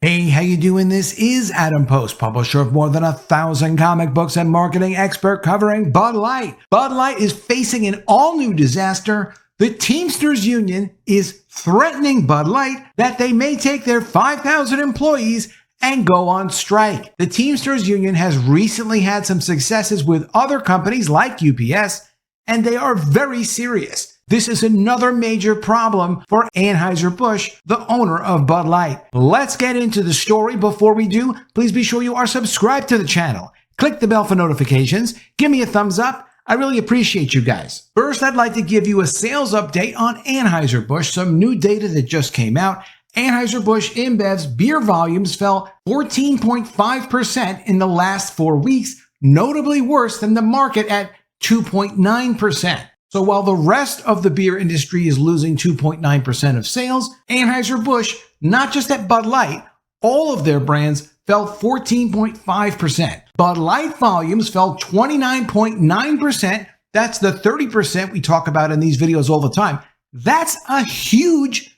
Hey, how you doing? This is Adam Post, publisher of more than 1,000 comic books and marketing expert covering Bud Light. Bud Light is facing an all-new disaster. The Teamsters Union is threatening Bud Light that they may take their 5,000 employees and go on strike. The Teamsters Union has recently had some successes with other companies like UPS, and they are very serious. This is another major problem for Anheuser-Busch, the owner of Bud Light. Let's get into the story. Before we do, please be sure you are subscribed to the channel. Click the bell for notifications. Give me a thumbs up. I really appreciate you guys. First, I'd like to give you a sales update on Anheuser-Busch, some new data that just came out. Anheuser-Busch InBev's beer volumes fell 14.5% in the last 4 weeks, notably worse than the market at 2.9%. So while the rest of the beer industry is losing 2.9% of sales, Anheuser-Busch, not just at Bud Light, all of their brands fell 14.5%. Bud Light volumes fell 29.9%. That's the 30% we talk about in these videos all the time. That's a huge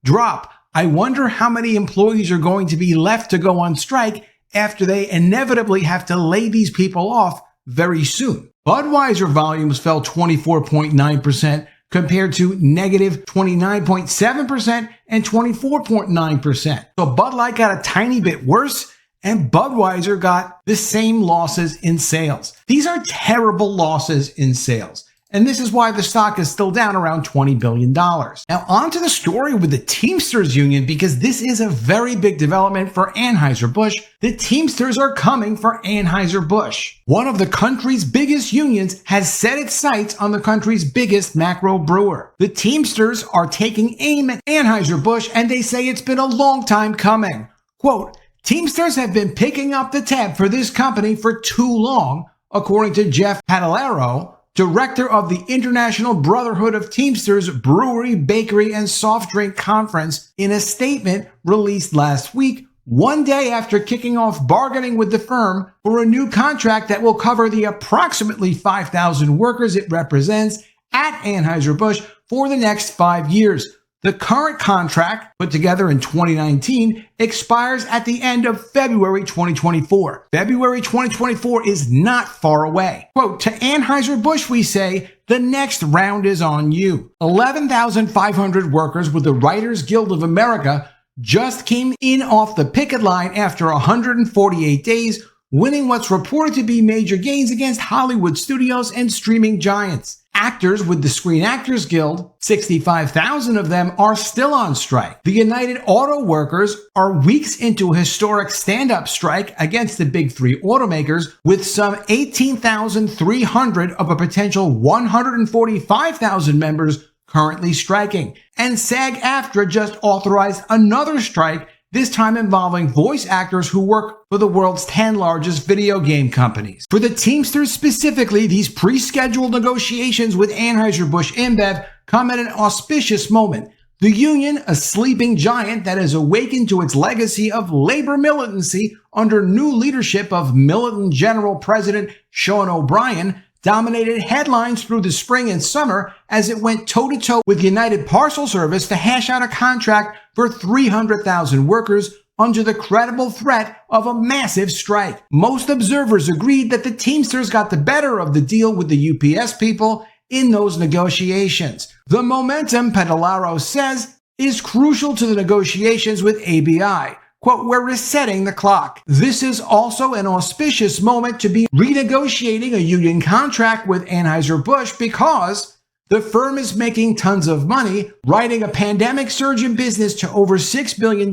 drop. I wonder how many employees are going to be left to go on strike after they inevitably have to lay these people off very soon. Budweiser volumes fell 24.9% compared to negative 29.7% and 24.9%. So Bud Light got a tiny bit worse, and Budweiser got the same losses in sales. These are terrible losses in sales. And this is why the stock is still down around $20 billion. Now, on to the story with the Teamsters Union, because this is a very big development for Anheuser-Busch. The Teamsters are coming for Anheuser-Busch. One of the country's biggest unions has set its sights on the country's biggest macro brewer. The Teamsters are taking aim at Anheuser-Busch, and they say it's been a long time coming. Quote, Teamsters have been picking up the tab for this company for too long, according to Jeff Padalero, director of the International Brotherhood of Teamsters Brewery, Bakery, and Soft Drink Conference, in a statement released last week, one day after kicking off bargaining with the firm for a new contract that will cover the approximately 5,000 workers it represents at Anheuser-Busch for the next 5 years. The current contract, put together in 2019, expires at the end of February 2024. February 2024 is not far away. Quote, to Anheuser-Busch, we say, the next round is on you. 11,500 workers with the Writers Guild of America just came in off the picket line after 148 days, winning what's reported to be major gains against Hollywood studios and streaming giants. Actors with the Screen Actors Guild, 65,000 of them, are still on strike. The United Auto Workers are weeks into a historic stand-up strike against the big three automakers, with some 18,300 of a potential 145,000 members currently striking. And SAG-AFTRA just authorized another strike, this time involving voice actors who work for the world's 10 largest video game companies. For the Teamsters specifically, these pre-scheduled negotiations with Anheuser-Busch InBev come at an auspicious moment. The union, a sleeping giant that has awakened to its legacy of labor militancy under new leadership of Militant General President Sean O'Brien, dominated headlines through the spring and summer as it went toe-to-toe with United Parcel Service to hash out a contract for 300,000 workers under the credible threat of a massive strike. Most observers agreed that the Teamsters got the better of the deal with the UPS people in those negotiations. The momentum, Padalero says, is crucial to the negotiations with ABI. Quote, we're resetting the clock. This is also an auspicious moment to be renegotiating a union contract with Anheuser-Busch because the firm is making tons of money, riding a pandemic surge in business to over $6 billion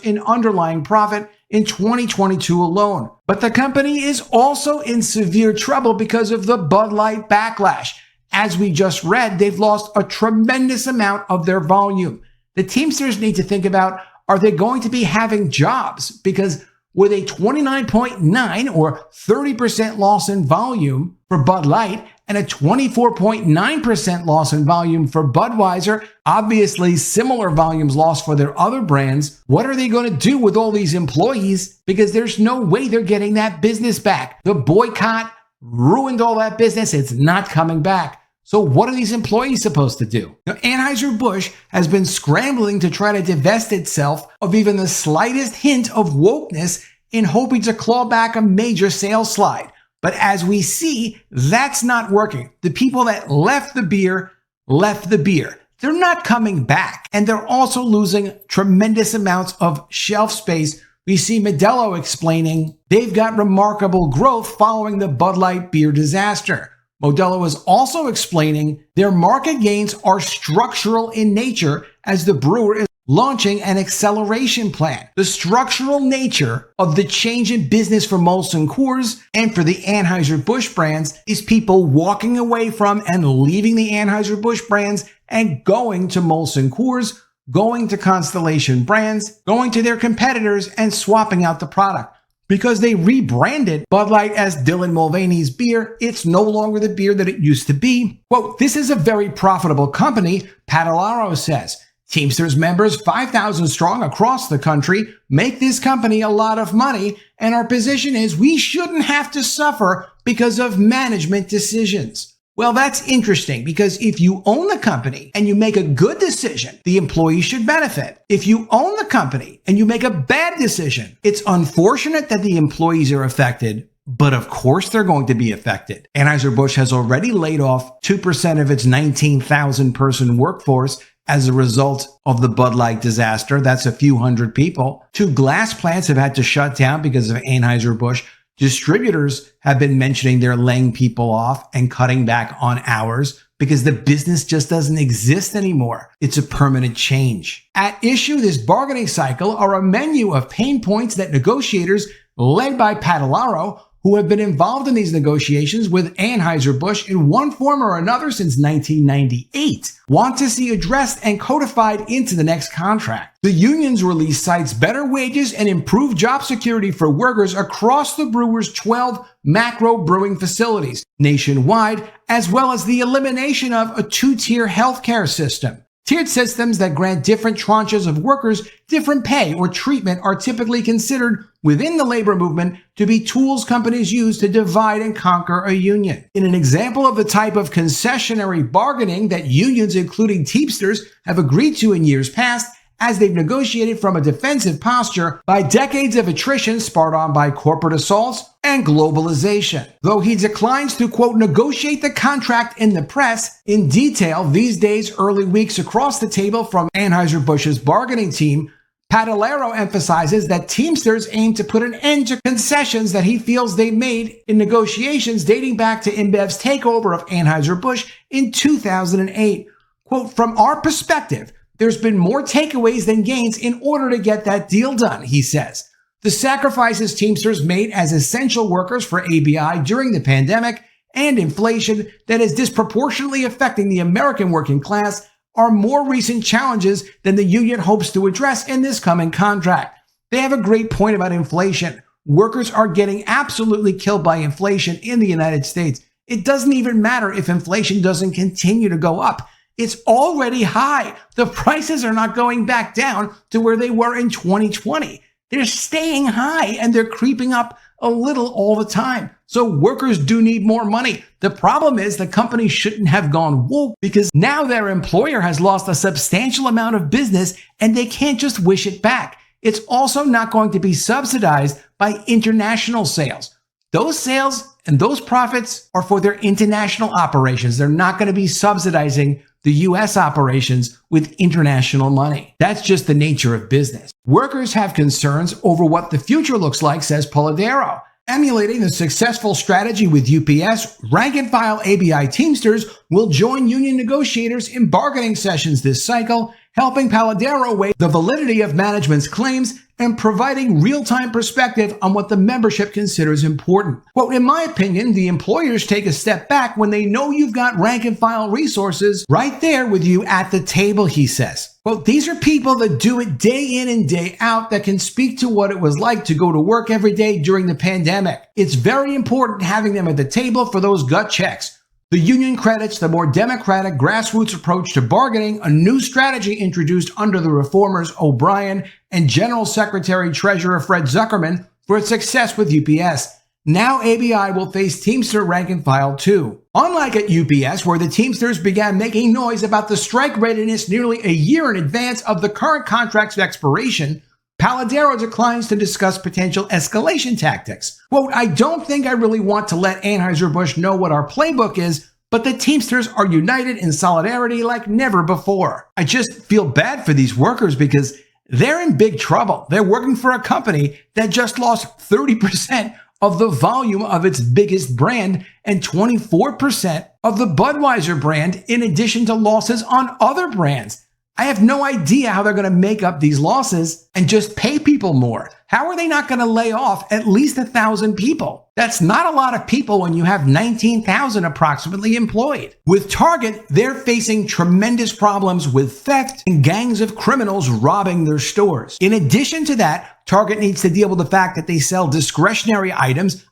in underlying profit in 2022 alone. But the company is also in severe trouble because of the Bud Light backlash. As we just read, they've lost a tremendous amount of their volume. The Teamsters need to think about, are they going to be having jobs? Because with a 29.9 or 30% loss in volume for Bud Light and a 24.9% loss in volume for Budweiser, obviously similar volumes lost for their other brands, what are they going to do with all these employees? Because there's no way they're getting that business back. The boycott ruined all that business. It's not coming back. So what are these employees supposed to do? Now, Anheuser-Busch has been scrambling to try to divest itself of even the slightest hint of wokeness in hoping to claw back a major sales slide. But as we see, that's not working. The people that left the beer left the beer. They're not coming back. And they're also losing tremendous amounts of shelf space. We see Modelo explaining they've got remarkable growth following the Bud Light beer disaster. Modelo is also explaining their market gains are structural in nature as the brewer is launching an acceleration plan. The structural nature of the change in business for Molson Coors and for the Anheuser-Busch brands is people walking away from and leaving the Anheuser-Busch brands and going to Molson Coors, going to Constellation Brands, going to their competitors and swapping out the product. Because they rebranded Bud Light as Dylan Mulvaney's beer, it's no longer the beer that it used to be. Quote, this is a very profitable company, Padalaro says. Teamsters members, 5,000 strong across the country, make this company a lot of money, and our position is we shouldn't have to suffer because of management decisions. Well, that's interesting because if you own the company and you make a good decision, the employees should benefit. If you own the company and you make a bad decision, it's unfortunate that the employees are affected, but of course they're going to be affected. Anheuser-Busch has already laid off 2% of its 19,000 person workforce as a result of the Bud Light disaster. That's a few hundred people. 2 glass plants have had to shut down because of Anheuser-Busch. Distributors have been mentioning they're laying people off and cutting back on hours because the business just doesn't exist anymore. It's a permanent change. At issue this bargaining cycle are a menu of pain points that negotiators led by Padalaro, who have been involved in these negotiations with Anheuser-Busch in one form or another since 1998, want to see addressed and codified into the next contract. The union's release cites better wages and improved job security for workers across the brewer's 12 macro brewing facilities nationwide, as well as the elimination of a 2-tier healthcare system. Tiered systems that grant different tranches of workers different pay or treatment are typically considered within the labor movement to be tools companies use to divide and conquer a union. In an example of the type of concessionary bargaining that unions, including Teamsters, have agreed to in years past, as they've negotiated from a defensive posture by decades of attrition spurred on by corporate assaults and globalization. Though he declines to, quote, negotiate the contract in the press in detail these days, early weeks across the table from Anheuser-Busch's bargaining team, Padalaro emphasizes that Teamsters aim to put an end to concessions that he feels they made in negotiations dating back to InBev's takeover of Anheuser-Busch in 2008. Quote, from our perspective, there's been more takeaways than gains in order to get that deal done, he says. The sacrifices Teamsters made as essential workers for ABI during the pandemic and inflation that is disproportionately affecting the American working class are more recent challenges than the union hopes to address in this coming contract. They have a great point about inflation. Workers are getting absolutely killed by inflation in the United States. It doesn't even matter if inflation doesn't continue to go up. It's already high. The prices are not going back down to where they were in 2020. They're staying high and they're creeping up a little all the time. So workers do need more money. The problem is the company shouldn't have gone woke because now their employer has lost a substantial amount of business and they can't just wish it back. It's also not going to be subsidized by international sales. Those sales and those profits are for their international operations. They're not going to be subsidizing the U.S. operations with international money. That's just the nature of business. Workers have concerns over what the future looks like, says Polidoro. Emulating the successful strategy with UPS, rank-and-file ABI Teamsters will join union negotiators in bargaining sessions this cycle, helping Polidoro weigh the validity of management's claims and providing real-time perspective on what the membership considers important. Quote, in my opinion, the employers take a step back when they know you've got rank-and-file resources right there with you at the table, he says. Quote, these are people that do it day in and day out that can speak to what it was like to go to work every day during the pandemic. It's very important having them at the table for those gut checks. The union credits the more democratic grassroots approach to bargaining, a new strategy introduced under the reformers O'Brien and General Secretary Treasurer Fred Zuckerman for its success with UPS. Now ABI will face Teamster rank and file too. Unlike at UPS, where the Teamsters began making noise about the strike readiness nearly a year in advance of the current contract's expiration, Paladero declines to discuss potential escalation tactics. Quote, "I don't think I really want to let Anheuser-Busch know what our playbook is, but the Teamsters are united in solidarity like never before. I just feel bad for these workers because they're in big trouble. They're working for a company that just lost 30% of the volume of its biggest brand and 24% of the Budweiser brand, in addition to losses on other brands. I have no idea how they're going to make up these losses and just pay people more. How are they not going to lay off at least 1,000 people? That's not a lot of people when you have 19,000 approximately employed. With Target, they're facing tremendous problems with theft and gangs of criminals robbing their stores. In addition to that, Target needs to deal with the fact that they sell discretionary items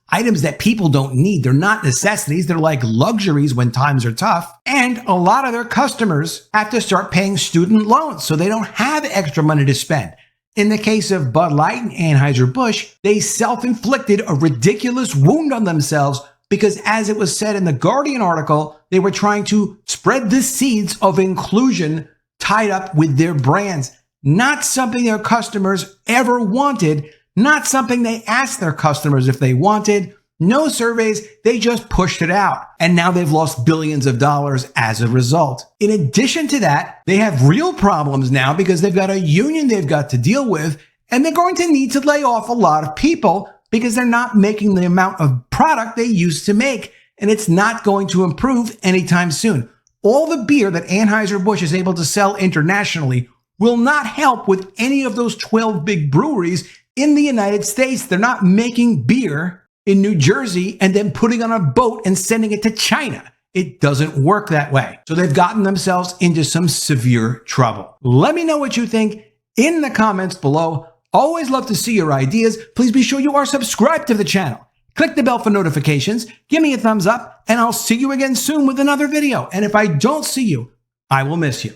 that people don't need. They're not necessities. They're like luxuries when times are tough. And a lot of their customers have to start paying student loans, so they don't have extra money to spend. In the case of Bud Light and Anheuser-Busch, they self-inflicted a ridiculous wound on themselves because, as it was said in the Guardian article, they were trying to spread the seeds of inclusion tied up with their brands. Not something their customers ever wanted, not something they asked their customers if they wanted. No surveys, they just pushed it out. And now they've lost billions of dollars as a result. In addition to that, they have real problems now because they've got a union they've got to deal with, and they're going to need to lay off a lot of people because they're not making the amount of product they used to make, and it's not going to improve anytime soon. All the beer that Anheuser-Busch is able to sell internationally will not help with any of those 12 big breweries in the United States. They're not making beer in New Jersey and then putting on a boat and sending it to China. It doesn't work that way. So they've gotten themselves into some severe trouble. Let me know what you think in the comments below. Always love to see your ideas. Please be sure you are subscribed to the channel. Click the bell for notifications. Give me a thumbs up, and I'll see you again soon with another video. And if I don't see you, I will miss you.